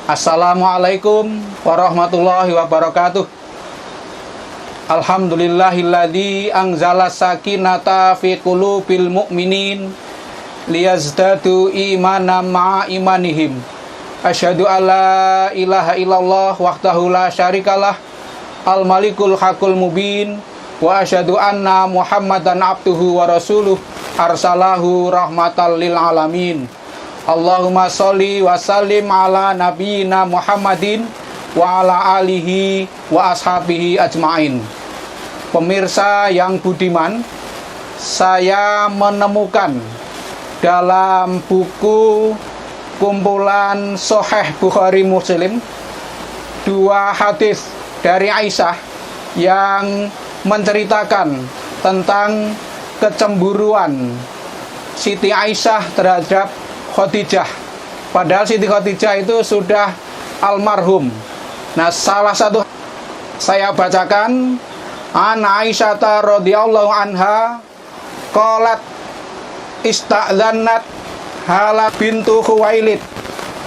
Assalamualaikum warahmatullahi wabarakatuh. Alhamdulillahilladzi anzala sakinata fi qulubil mu'minin liyazdadu imanan ma'a imanihim. Asyhadu alla ilaha illallah wahdahu la syarikalah al malikul haqqul mubin wa asyhadu anna muhammadan abduhu wa rasuluh arsalahu rahmatan lil alamin. Allahumma sholli wa sallim ala nabiyyina Muhammadin wa ala alihi wa ashabihi ajmain. Pemirsa yang budiman, saya menemukan dalam buku kumpulan Sahih Bukhari Muslim dua hadis dari Aisyah yang menceritakan tentang kecemburuan Siti Aisyah terhadap Khadijah. Padahal Siti Khadijah itu sudah almarhum. Nah, salah satu saya bacakan, an Aisyah radhiyallahu anha qalat ista'dzannat Hala bintu Khuwailid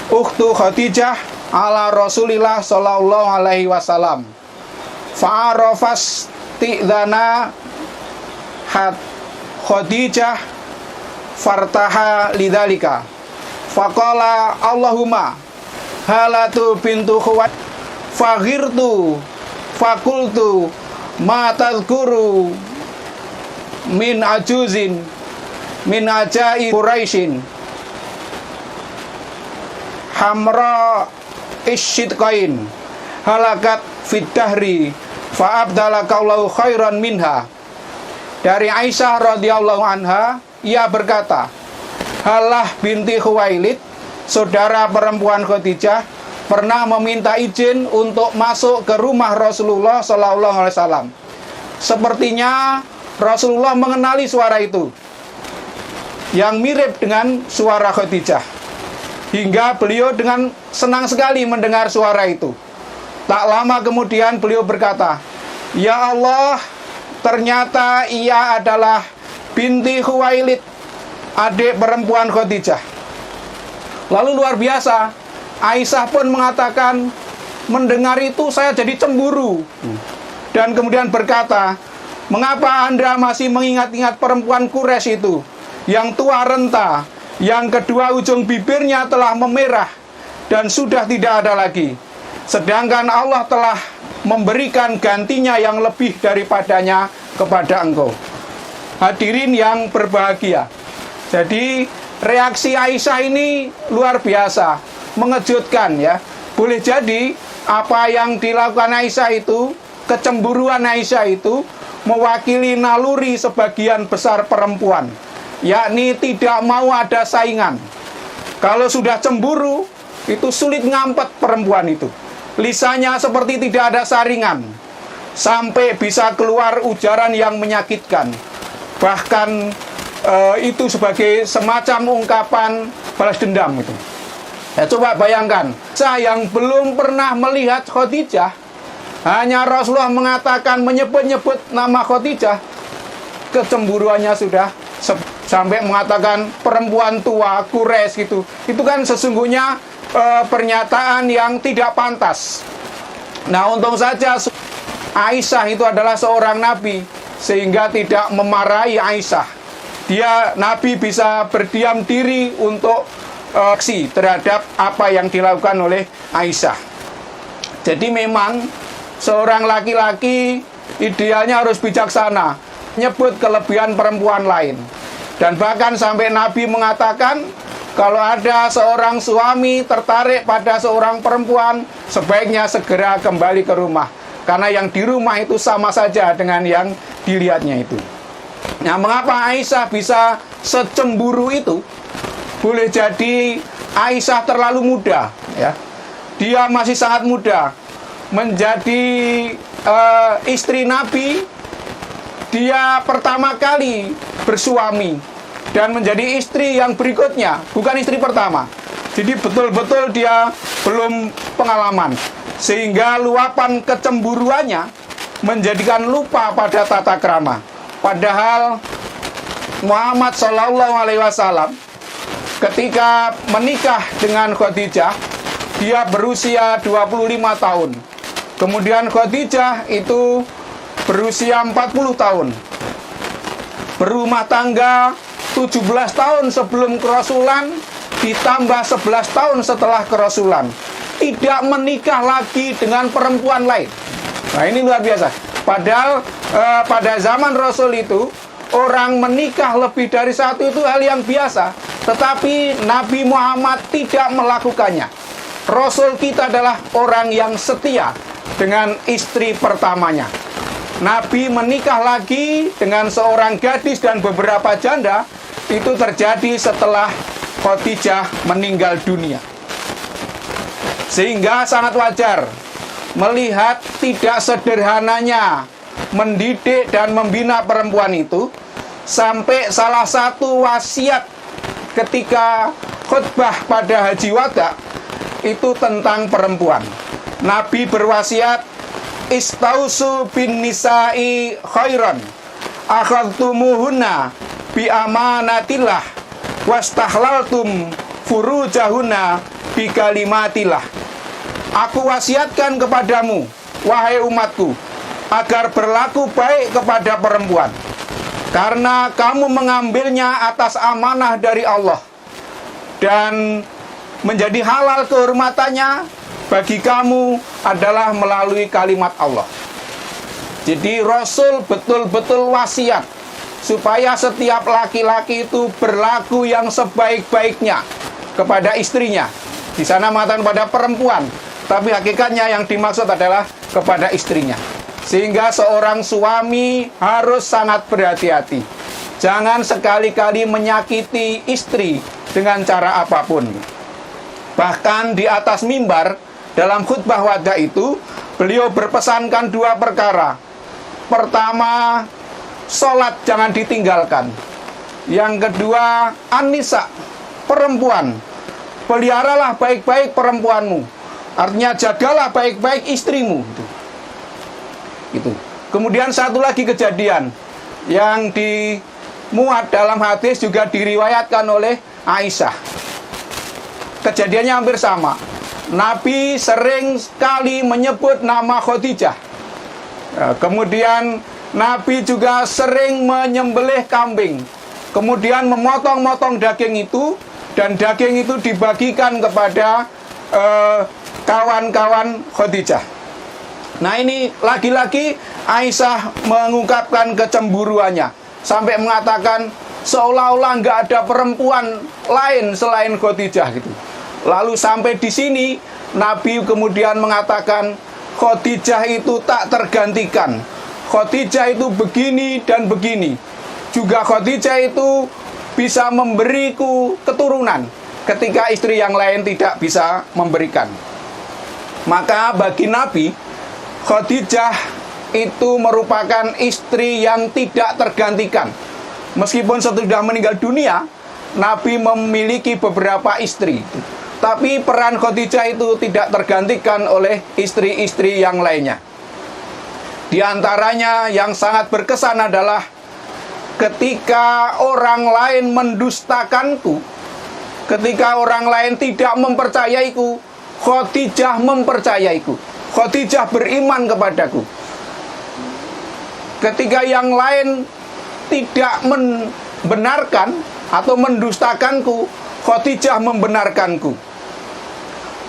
ukhtu Khadijah ala Rasulillah sallallahu alaihi wasallam fa'arafas ti'dzana had Khadijah fartaha lidzalika faqala Allahumma halatu bintu Khuwailid faghirtu fakultu ma tadhkuru min ajuzin min ajai Quraisyin hamra isyidqain halakat fiddahri fa'abdalakallahu khairan minha. Dari Aisyah radhiyallahu anha, ia berkata, Halah binti Khuwailid, saudara perempuan Khadijah, pernah meminta izin untuk masuk ke rumah Rasulullah sallallahu alaihi wasallam. Sepertinya Rasulullah mengenali suara itu yang mirip dengan suara Khadijah, hingga beliau dengan senang sekali mendengar suara itu. Tak lama kemudian beliau berkata, Ya Allah, ternyata ia adalah binti Khuwailid, adik perempuan Khadijah. Lalu luar biasa, Aisyah pun mengatakan, mendengar itu saya jadi cemburu. Dan kemudian berkata, mengapa Anda masih mengingat-ingat perempuan Quraisy itu, yang tua renta, yang kedua ujung bibirnya telah memerah dan sudah tidak ada lagi, sedangkan Allah telah memberikan gantinya yang lebih daripadanya kepada engkau. Hadirin yang berbahagia, jadi reaksi Aisyah ini luar biasa, mengejutkan ya. Boleh jadi apa yang dilakukan Aisyah itu, kecemburuan Aisyah itu mewakili naluri sebagian besar perempuan, yakni tidak mau ada saingan. Kalau sudah cemburu, itu sulit ngampet perempuan itu. Lisannya seperti tidak ada saringan, sampai bisa keluar ujaran yang menyakitkan. Bahkan itu sebagai semacam ungkapan balas dendam itu. Ya, coba bayangkan, saya yang belum pernah melihat Khadijah, hanya Rasulullah mengatakan menyebut-nyebut nama Khadijah, kecemburuannya sudah sampai mengatakan perempuan tua Quraisy gitu. Itu kan sesungguhnya pernyataan yang tidak pantas. Nah, untung saja Aisyah itu adalah seorang nabi, sehingga tidak memarahi Aisyah. Nabi bisa berdiam diri untuk aksi terhadap apa yang dilakukan oleh Aisyah. Jadi memang seorang laki-laki idealnya harus bijaksana, nyebut kelebihan perempuan lain. Dan bahkan sampai Nabi mengatakan, kalau ada seorang suami tertarik pada seorang perempuan, sebaiknya segera kembali ke rumah, karena yang di rumah itu sama saja dengan yang dilihatnya itu. Nah, mengapa Aisyah bisa secemburu itu? Boleh jadi Aisyah terlalu muda, ya. Dia masih sangat muda, menjadi istri Nabi. Dia pertama kali bersuami dan menjadi istri yang berikutnya, bukan istri pertama. Jadi betul-betul dia belum pengalaman, sehingga luapan kecemburuannya menjadikan lupa pada tata krama. Padahal Muhammad Shallallahu Alaihi Wasallam ketika menikah dengan Khadijah, dia berusia 25 tahun. Kemudian Khadijah itu berusia 40 tahun. Berumah tangga 17 tahun sebelum kerasulan, ditambah 11 tahun setelah kerasulan. Tidak menikah lagi dengan perempuan lain. Nah, ini luar biasa. Padahal pada zaman Rasul itu, orang menikah lebih dari satu itu hal yang biasa. Tetapi Nabi Muhammad tidak melakukannya. Rasul kita adalah orang yang setia dengan istri pertamanya. Nabi menikah lagi dengan seorang gadis dan beberapa janda. Itu terjadi setelah Khadijah meninggal dunia. Sehingga sangat wajar melihat tidak sederhananya mendidik dan membina perempuan itu, sampai salah satu wasiat ketika khutbah pada Haji Wada itu tentang perempuan. Nabi berwasiat, istausu bin nisa'i khairan akhadtumuhunna bi amanatillah wastahlaltum furujahunna bi kalimatillah. Aku wasiatkan kepadamu, wahai umatku, agar berlaku baik kepada perempuan, karena kamu mengambilnya atas amanah dari Allah, dan menjadi halal kehormatannya bagi kamu adalah melalui kalimat Allah. Jadi Rasul betul-betul wasiat supaya setiap laki-laki itu berlaku yang sebaik-baiknya kepada istrinya. Di sana mengatakan pada perempuan, tapi hakikatnya yang dimaksud adalah kepada istrinya. Sehingga seorang suami harus sangat berhati-hati. Jangan sekali-kali menyakiti istri dengan cara apapun. Bahkan di atas mimbar, dalam khutbah wada itu, beliau berpesankan dua perkara. Pertama, sholat jangan ditinggalkan. Yang kedua, an-nisa, perempuan. Peliharalah baik-baik perempuanmu. Artinya jagalah baik-baik istrimu. Itu. Kemudian satu lagi kejadian yang dimuat dalam hadis juga diriwayatkan oleh Aisyah. Kejadiannya hampir sama. Nabi sering sekali menyebut nama Khadijah. Kemudian Nabi juga sering menyembelih kambing. Kemudian memotong-motong daging itu, dan daging itu dibagikan kepada kawan-kawan Khadijah. Nah, ini lagi-lagi Aisyah mengungkapkan kecemburuannya, sampai mengatakan seolah-olah nggak ada perempuan lain selain Khadijah gitu. Lalu sampai di sini Nabi kemudian mengatakan Khadijah itu tak tergantikan. Khadijah itu begini dan begini. Juga Khadijah itu bisa memberiku keturunan ketika istri yang lain tidak bisa memberikan. Maka bagi Nabi, Khadijah itu merupakan istri yang tidak tergantikan. Meskipun sesudah meninggal dunia, Nabi memiliki beberapa istri. Tapi peran Khadijah itu tidak tergantikan oleh istri-istri yang lainnya. Di antaranya yang sangat berkesan adalah ketika orang lain mendustakanku, ketika orang lain tidak mempercayaiku, Khadijah mempercayaiku. Khadijah beriman kepadaku. Ketika yang lain tidak membenarkan atau mendustakanku, Khadijah membenarkanku.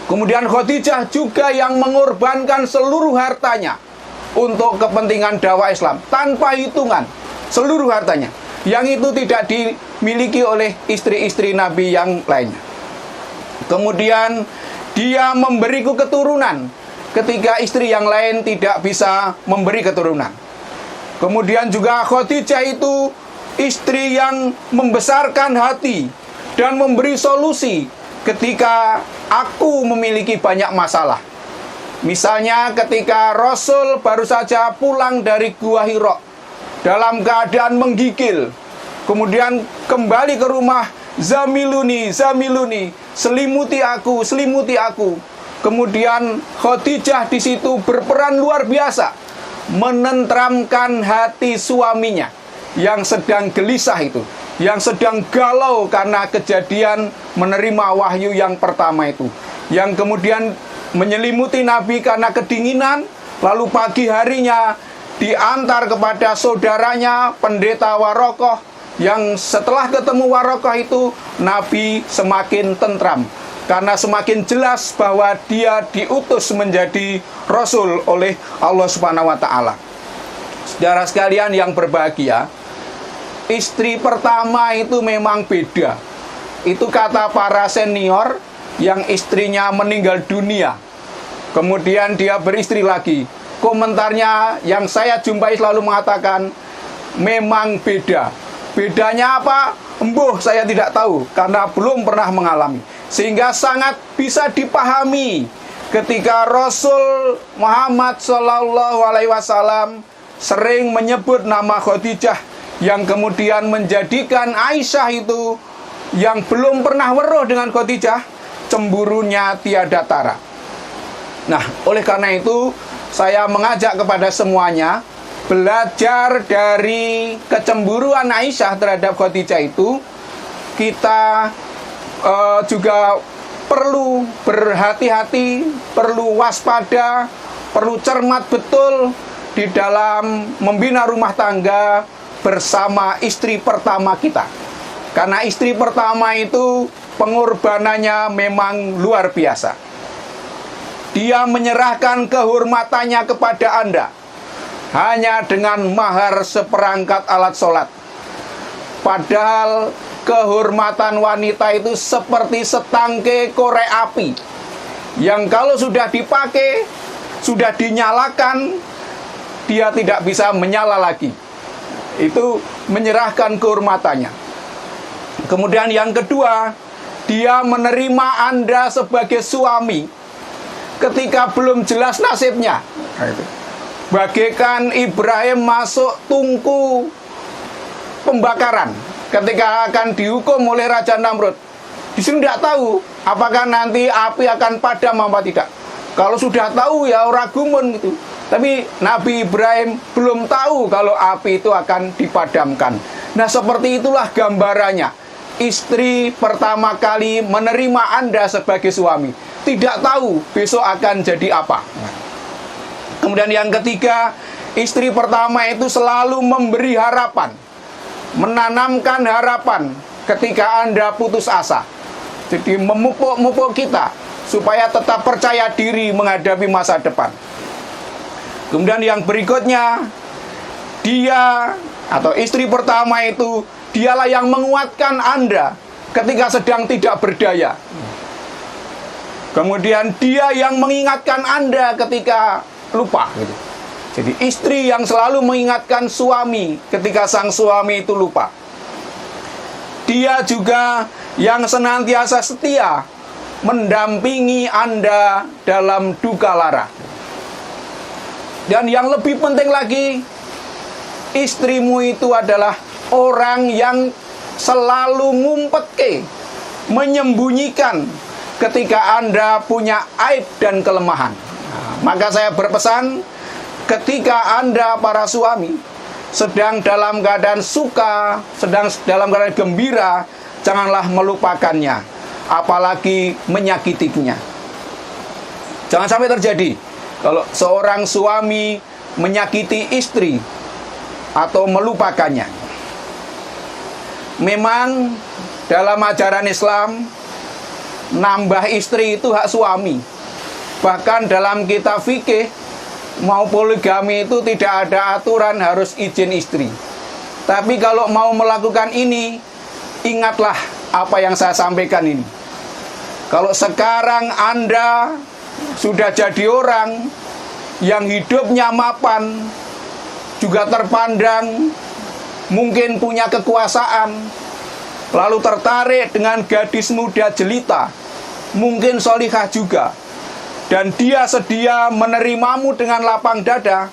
Kemudian Khadijah juga yang mengorbankan seluruh hartanya untuk kepentingan dakwah Islam tanpa hitungan, seluruh hartanya. Yang itu tidak dimiliki oleh istri-istri Nabi yang lainnya. Kemudian dia memberiku keturunan ketika istri yang lain tidak bisa memberi keturunan. Kemudian juga Khadijah itu istri yang membesarkan hati dan memberi solusi ketika aku memiliki banyak masalah. Misalnya ketika Rasul baru saja pulang dari Gua Hira dalam keadaan menggigil, kemudian kembali ke rumah, zamiluni, zamiluni, selimuti aku, selimuti aku. Kemudian Khadijah di situ berperan luar biasa, menenteramkan hati suaminya yang sedang gelisah itu, yang sedang galau karena kejadian menerima wahyu yang pertama itu. yang kemudian menyelimuti Nabi karena kedinginan, lalu pagi harinya diantar kepada saudaranya pendeta Warokoh, yang setelah ketemu Warokoh itu Nabi semakin tentram karena semakin jelas bahwa dia diutus menjadi Rasul oleh Allah Subhanahu wa Ta'ala. Saudara sekalian yang berbahagia, istri pertama itu memang beda. Itu kata para senior yang istrinya meninggal dunia, kemudian dia beristri lagi. Komentarnya yang saya jumpai selalu mengatakan memang beda. Bedanya apa? Embuh, saya tidak tahu karena belum pernah mengalami. Sehingga sangat bisa dipahami ketika Rasul Muhammad SAW sering menyebut nama Khadijah, yang kemudian menjadikan Aisyah itu yang belum pernah weruh dengan Khadijah, cemburunya tiada tara. Nah, oleh karena itu saya mengajak kepada semuanya belajar dari kecemburuan Aisyah terhadap Khadijah itu. Kita juga perlu berhati-hati, perlu waspada, perlu cermat betul di dalam membina rumah tangga bersama istri pertama kita. Karena istri pertama itu pengorbanannya memang luar biasa. Dia menyerahkan kehormatannya kepada Anda hanya dengan mahar seperangkat alat sholat. Padahal kehormatan wanita itu seperti setangkai korek api, yang kalau sudah dipakai, sudah dinyalakan, dia tidak bisa menyala lagi. Itu menyerahkan kehormatannya. Kemudian yang kedua, dia menerima Anda sebagai suami ketika belum jelas nasibnya. Bagaikan Ibrahim masuk tungku pembakaran ketika akan dihukum oleh Raja Namrud. Di sini tidak tahu apakah nanti api akan padam apa tidak. Kalau sudah tahu ya ora gumun gitu. Tapi Nabi Ibrahim belum tahu kalau api itu akan dipadamkan. Nah, seperti itulah gambarannya. Istri pertama kali menerima Anda sebagai suami, tidak tahu besok akan jadi apa. Kemudian yang ketiga, istri pertama itu selalu memberi harapan, menanamkan harapan ketika Anda putus asa. Jadi memupuk kita supaya tetap percaya diri menghadapi masa depan. Kemudian yang berikutnya, dia atau istri pertama itu dialah yang menguatkan Anda ketika sedang tidak berdaya. Kemudian dia yang mengingatkan Anda ketika lupa gitu. Jadi istri yang selalu mengingatkan suami ketika sang suami itu lupa. Dia juga yang senantiasa setia mendampingi Anda dalam duka lara. Dan yang lebih penting lagi, istrimu itu adalah orang yang selalu ngumpet menyembunyikan ketika Anda punya aib dan kelemahan. Maka saya berpesan, ketika Anda para suami sedang dalam keadaan suka, sedang dalam keadaan gembira, janganlah melupakannya, apalagi menyakitinya. Jangan sampai terjadi kalau seorang suami menyakiti istri atau melupakannya. Memang dalam ajaran Islam, nambah istri itu hak suami. Bahkan dalam kitab fikih, mau poligami itu tidak ada aturan harus izin istri. Tapi kalau mau melakukan ini, ingatlah apa yang saya sampaikan ini. Kalau sekarang Anda sudah jadi orang yang hidupnya mapan, juga terpandang, mungkin punya kekuasaan, lalu tertarik dengan gadis muda jelita, mungkin solihah juga, dan dia sedia menerimamu dengan lapang dada,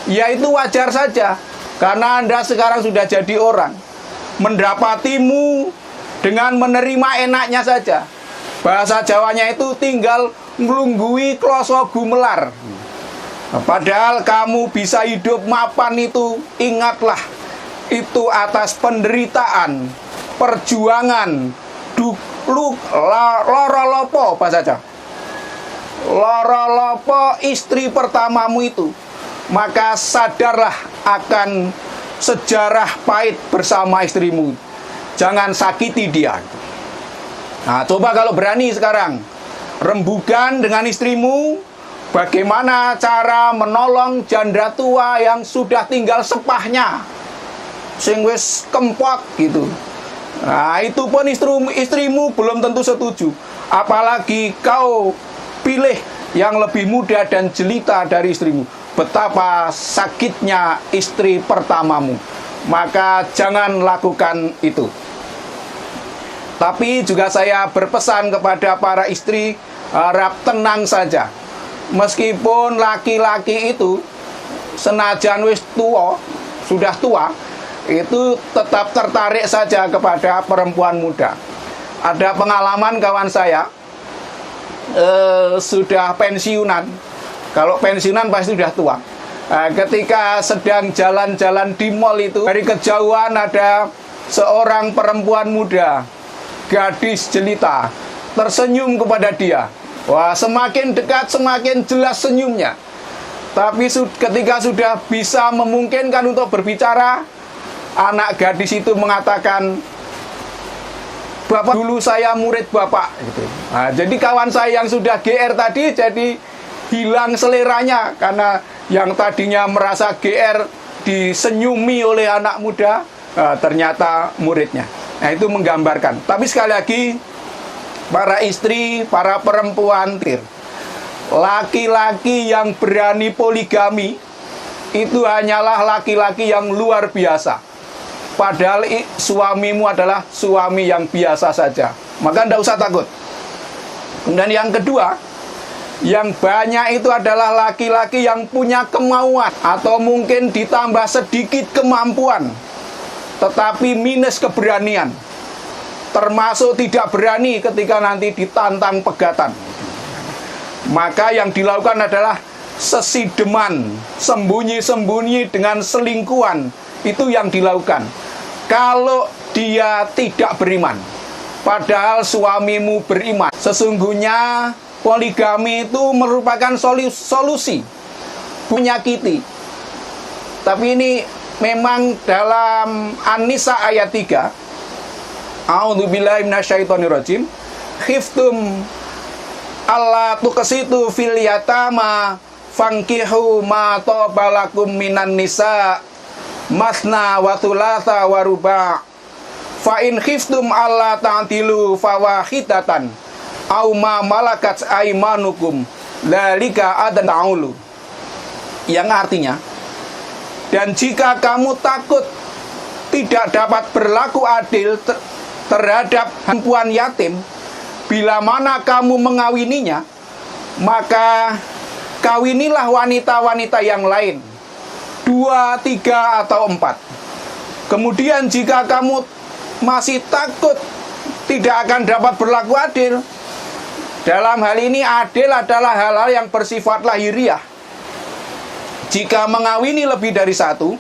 ya itu wajar saja, karena Anda sekarang sudah jadi orang. Mendapatimu dengan menerima enaknya saja. Bahasa Jawanya itu tinggal nglunggui kloso gumelar. Padahal kamu bisa hidup mapan itu, ingatlah, itu atas penderitaan, perjuangan, loro lopo, bahasa Jawa. lara lopo istri pertamamu itu, maka sadarlah akan sejarah pahit bersama istrimu. Jangan sakiti dia. Nah, coba kalau berani sekarang rembugan dengan istrimu, bagaimana cara menolong janda tua yang sudah tinggal sepahnya, sing wis kempot gitu. Nah, itu pun istrimu belum tentu setuju. Apalagi kau pilih yang lebih muda dan jelita dari istrimu. Betapa sakitnya istri pertamamu. Maka jangan lakukan itu. Tapi juga saya berpesan kepada para istri, harap tenang saja. Meskipun laki-laki itu senajan wis tua, sudah tua, itu tetap tertarik saja kepada perempuan muda. Ada pengalaman kawan saya sudah pensiunan. Kalau pensiunan pasti sudah tua. Ketika sedang jalan-jalan di mall itu, dari kejauhan ada seorang perempuan muda, gadis jelita, tersenyum kepada dia. Wah, semakin dekat semakin jelas senyumnya. Tapi ketika sudah bisa memungkinkan untuk berbicara, anak gadis itu mengatakan, "Bapak, dulu saya murid Bapak." Gitu. Nah, jadi kawan saya yang sudah GR tadi jadi hilang seleranya, karena yang tadinya merasa GR disenyumi oleh anak muda, ternyata muridnya. Nah, itu menggambarkan. Tapi sekali lagi, para istri, para perempuan, laki-laki yang berani poligami itu hanyalah laki-laki yang luar biasa. Padahal suamimu adalah suami yang biasa saja. Maka tidak usah takut. Kemudian yang kedua, yang banyak itu adalah laki-laki yang punya kemauan, atau mungkin ditambah sedikit kemampuan, tetapi minus keberanian. Termasuk tidak berani ketika nanti ditantang pegatan. Maka yang dilakukan adalah sesideman, sembunyi-sembunyi dengan selingkuhan. Itu yang dilakukan kalau dia tidak beriman. Padahal suamimu beriman. Sesungguhnya poligami itu merupakan solusi, menyakiti. Tapi ini memang dalam An-Nisa ayat 3, A'udzubillahi minasyaitonirrajim, khiftum alla tuqsitu fil yatama fankihu ma tabalakum minan nisa masna wa thulatha wa ruba' fa in khiftum alla ta'dilu fawahidatan aw ma malakat aymanukum dzalika adna'ulu. Yang artinya, dan jika kamu takut tidak dapat berlaku adil terhadap perempuan yatim, bila mana kamu mengawininya, maka kawinilah wanita-wanita yang lain, 2, 3, atau 4. Kemudian jika kamu masih takut tidak akan dapat berlaku adil, dalam hal ini adil adalah hal-hal yang bersifat lahiriah. Jika mengawini lebih dari 1,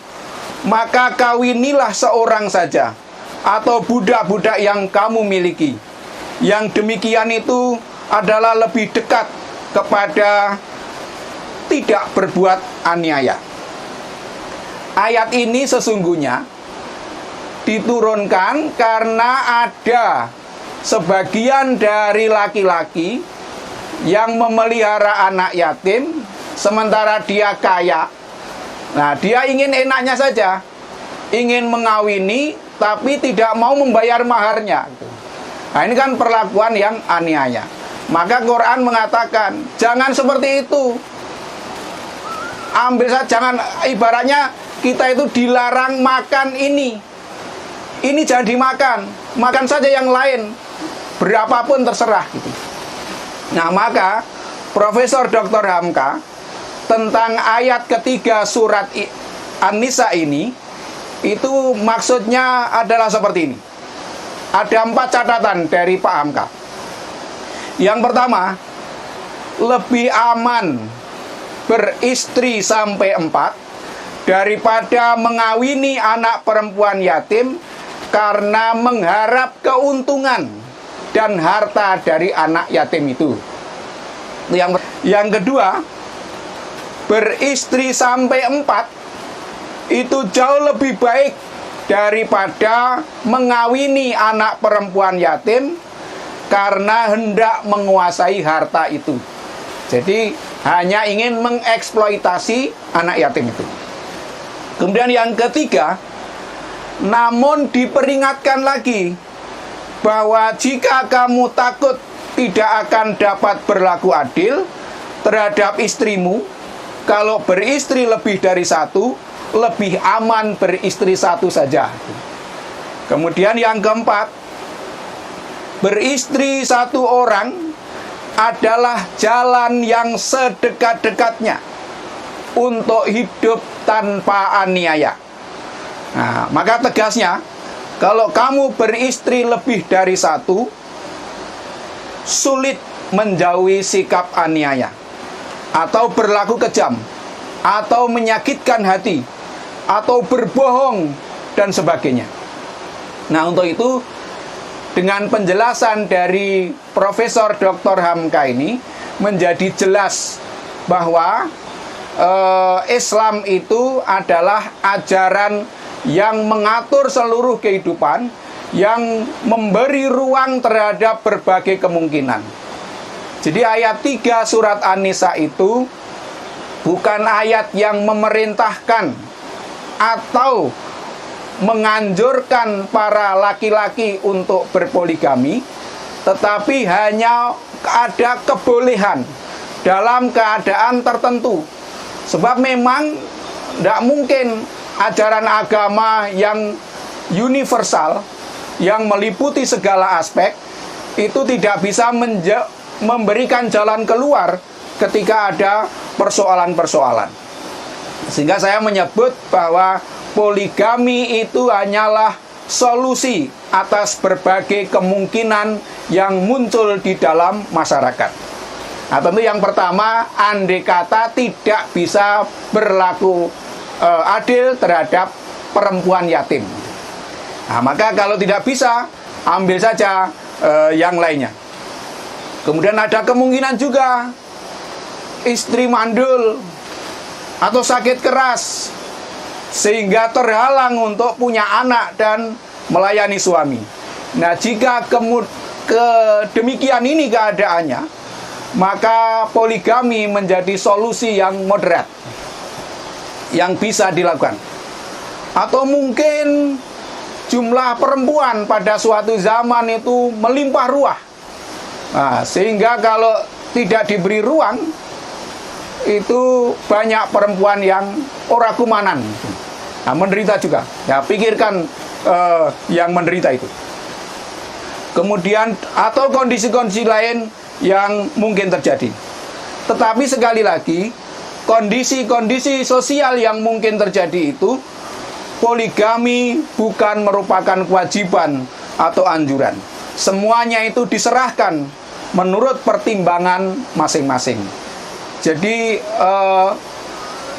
maka kawinilah seorang saja, atau budak-budak yang kamu miliki. Yang demikian itu adalah lebih dekat kepada tidak berbuat aniaya. Ayat ini sesungguhnya diturunkan karena ada sebagian dari laki-laki yang memelihara anak yatim sementara dia kaya. Nah, dia ingin enaknya saja, ingin mengawini tapi tidak mau membayar maharnya. Nah, ini kan perlakuan yang aniaya. Maka Quran mengatakan jangan seperti itu. Ambil saja, jangan, ibaratnya kita itu dilarang makan ini jangan dimakan, makan saja yang lain, berapapun terserah gitu. Nah, maka Profesor Dr. Hamka tentang ayat ketiga surat An-Nisa ini, itu maksudnya adalah seperti ini. Ada 4 catatan dari Pak Hamka. Yang pertama, lebih aman beristri sampai 4 daripada mengawini anak perempuan yatim karena mengharap keuntungan dan harta dari anak yatim itu. Yang kedua, beristri sampai 4 itu jauh lebih baik daripada mengawini anak perempuan yatim karena hendak menguasai harta itu. Jadi hanya ingin mengeksploitasi anak yatim itu. Kemudian yang ketiga, namun diperingatkan lagi bahwa jika kamu takut tidak akan dapat berlaku adil terhadap istrimu, kalau beristri lebih dari 1, lebih aman beristri 1 saja. Kemudian yang keempat, beristri 1 orang adalah jalan yang sedekat-dekatnya untuk hidup tanpa aniaya. Nah, maka tegasnya, kalau kamu beristri lebih dari 1, sulit menjauhi sikap aniaya, atau berlaku kejam, atau menyakitkan hati, atau berbohong, dan sebagainya. Nah, untuk itu, dengan penjelasan dari Profesor Dr. Hamka ini, menjadi jelas bahwa Islam itu adalah ajaran yang mengatur seluruh kehidupan, yang memberi ruang terhadap berbagai kemungkinan. Jadi ayat 3 surat An-Nisa itu bukan ayat yang memerintahkan atau menganjurkan para laki-laki untuk berpoligami, tetapi hanya ada kebolehan dalam keadaan tertentu. Sebab memang tidak mungkin ajaran agama yang universal, yang meliputi segala aspek, itu tidak bisa memberikan jalan keluar ketika ada persoalan-persoalan. Sehingga saya menyebut bahwa poligami itu hanyalah solusi atas berbagai kemungkinan yang muncul di dalam masyarakat. Nah, tentu yang pertama, andai kata tidak bisa berlaku adil terhadap perempuan yatim. Nah, maka kalau tidak bisa, ambil saja yang lainnya. Kemudian ada kemungkinan juga istri mandul atau sakit keras sehingga terhalang untuk punya anak dan melayani suami. Nah, jika demikian ini keadaannya, maka poligami menjadi solusi yang moderat yang bisa dilakukan. Atau mungkin jumlah perempuan pada suatu zaman itu melimpah ruah. Nah, sehingga kalau tidak diberi ruang, itu banyak perempuan yang ora kumanan. Nah, menderita juga. Ya, pikirkan yang menderita itu. Kemudian atau kondisi-kondisi lain yang mungkin terjadi. Tetapi sekali lagi, kondisi-kondisi sosial yang mungkin terjadi itu, poligami bukan merupakan kewajiban atau anjuran. Semuanya itu diserahkan menurut pertimbangan masing-masing. Jadi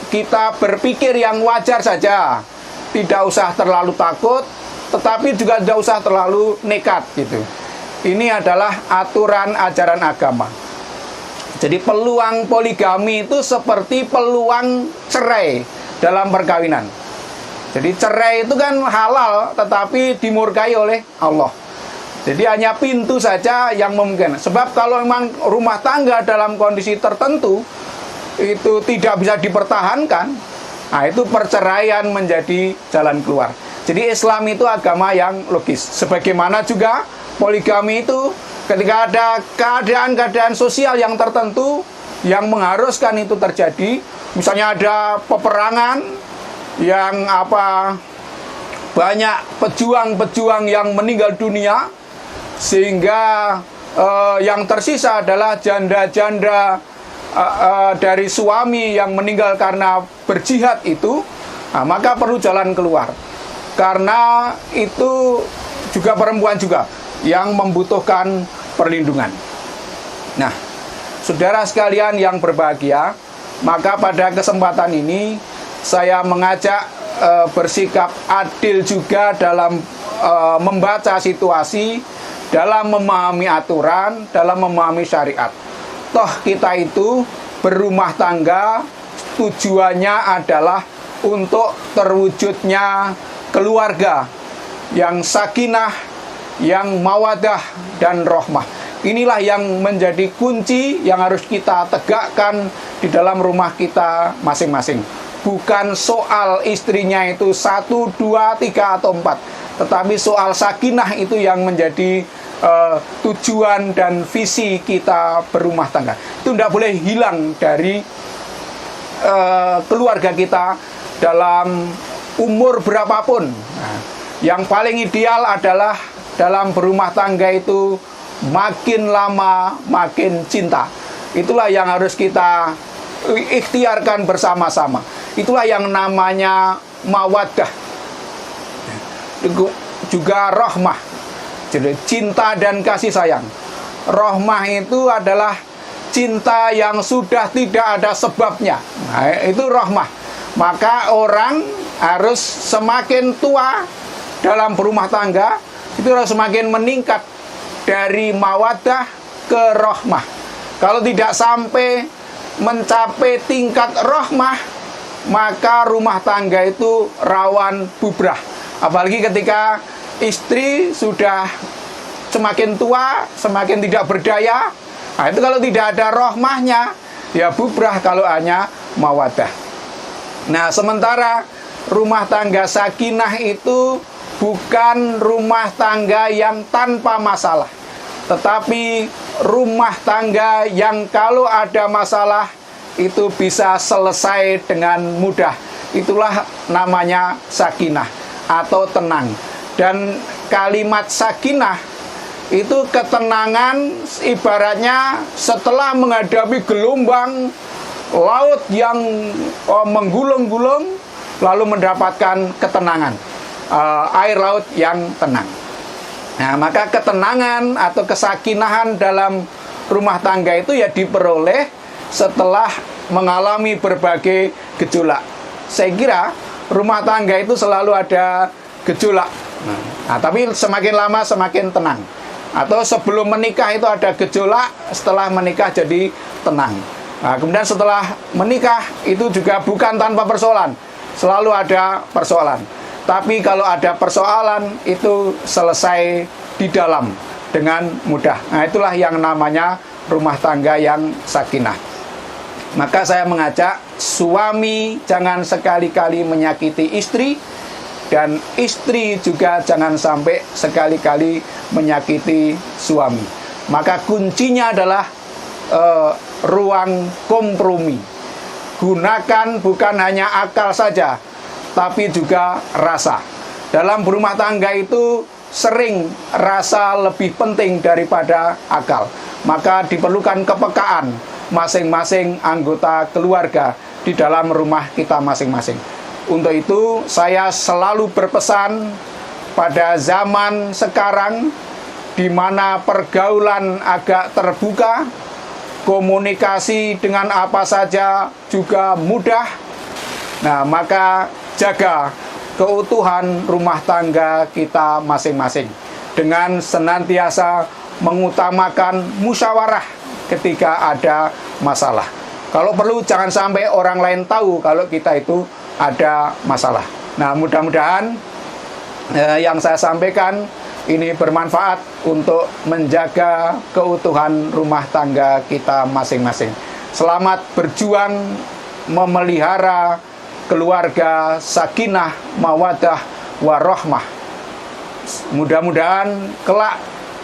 kita berpikir yang wajar saja, tidak usah terlalu takut, tetapi juga tidak usah terlalu nekat gitu. Ini adalah aturan ajaran agama. Jadi peluang poligami itu seperti peluang cerai dalam perkawinan. Jadi cerai itu kan halal, tetapi dimurkai oleh Allah. Jadi hanya pintu saja yang memungkinkan. Sebab kalau memang rumah tangga dalam kondisi tertentu itu tidak bisa dipertahankan, nah itu perceraian menjadi jalan keluar. Jadi Islam itu agama yang logis. Sebagaimana juga poligami itu ketika ada keadaan-keadaan sosial yang tertentu yang mengharuskan itu terjadi, misalnya ada peperangan yang banyak pejuang-pejuang yang meninggal dunia, sehingga yang tersisa adalah janda-janda dari suami yang meninggal karena berjihad itu, nah, maka perlu jalan keluar. Karena itu juga perempuan juga yang membutuhkan perlindungan. Nah, saudara sekalian yang berbahagia, maka pada kesempatan ini saya mengajak bersikap adil juga dalam membaca situasi, dalam memahami aturan, dalam memahami syariat. toh kita itu berumah tangga tujuannya adalah untuk terwujudnya keluarga yang sakinah, yang mawadah dan rahmah. Inilah yang menjadi kunci yang harus kita tegakkan di dalam rumah kita masing-masing. Bukan soal istrinya itu 1, 2, 3, atau 4, tetapi soal sakinah itu yang menjadi tujuan dan visi kita berumah tangga. Itu tidak boleh hilang dari keluarga kita dalam umur berapapun. Nah, yang paling ideal adalah dalam berumah tangga itu makin lama makin cinta. Itulah yang harus kita ikhtiarkan bersama-sama. Itulah yang namanya mawaddah, juga rahmah. Jadi cinta dan kasih sayang. Rahmah itu adalah cinta yang sudah tidak ada sebabnya. Nah, itu rahmah. Maka orang harus semakin tua dalam berumah tangga itu harus semakin meningkat dari mawaddah ke rahmah. Kalau tidak sampai mencapai tingkat rahmah, maka rumah tangga itu rawan bubrah. Apalagi ketika istri sudah semakin tua, semakin tidak berdaya. Nah, itu kalau tidak ada rahmahnya, ya bubrah kalau hanya mawaddah. Nah, sementara rumah tangga sakinah itu bukan rumah tangga yang tanpa masalah, tetapi rumah tangga yang kalau ada masalah itu bisa selesai dengan mudah. Itulah namanya sakinah atau tenang. Dan kalimat sakinah itu ketenangan, ibaratnya setelah menghadapi gelombang laut yang menggulung-gulung, lalu mendapatkan ketenangan, air laut yang tenang. Nah, maka ketenangan atau kesakinahan dalam rumah tangga itu ya diperoleh setelah mengalami berbagai gejolak. Saya kira rumah tangga itu selalu ada gejolak. Nah, tapi semakin lama semakin tenang. Atau sebelum menikah itu ada gejolak, setelah menikah jadi tenang. Nah, kemudian setelah menikah itu juga bukan tanpa persoalan, selalu ada persoalan. Tapi kalau ada persoalan itu selesai di dalam dengan mudah. Nah, itulah yang namanya rumah tangga yang sakinah. Maka saya mengajak suami jangan sekali-kali menyakiti istri, dan istri juga jangan sampai sekali-kali menyakiti suami. Maka kuncinya adalah ruang kompromi. Gunakan bukan hanya akal saja, tapi juga rasa. Dalam berumah tangga itu sering rasa lebih penting daripada akal. Maka diperlukan kepekaan masing-masing anggota keluarga di dalam rumah kita masing-masing. Untuk itu saya selalu berpesan pada zaman sekarang di mana pergaulan agak terbuka, komunikasi dengan apa saja juga mudah. Nah, maka jaga keutuhan rumah tangga kita masing-masing dengan senantiasa mengutamakan musyawarah ketika ada masalah. Kalau perlu jangan sampai orang lain tahu kalau kita itu ada masalah. Nah, mudah-mudahan yang saya sampaikan ini bermanfaat untuk menjaga keutuhan rumah tangga kita masing-masing. Selamat berjuang memelihara keluarga sakinah, mawadah, warahmah. Mudah-mudahan kelak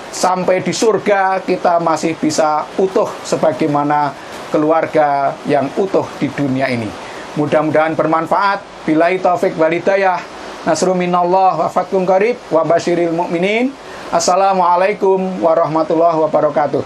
sampai di surga kita masih bisa utuh sebagaimana keluarga yang utuh di dunia ini. Mudah-mudahan bermanfaat. Billahi taufik wal hidayah. Nasrun minallah wa fathun qarib wa basyiril mu'minin. Assalamualaikum warahmatullahi wabarakatuh.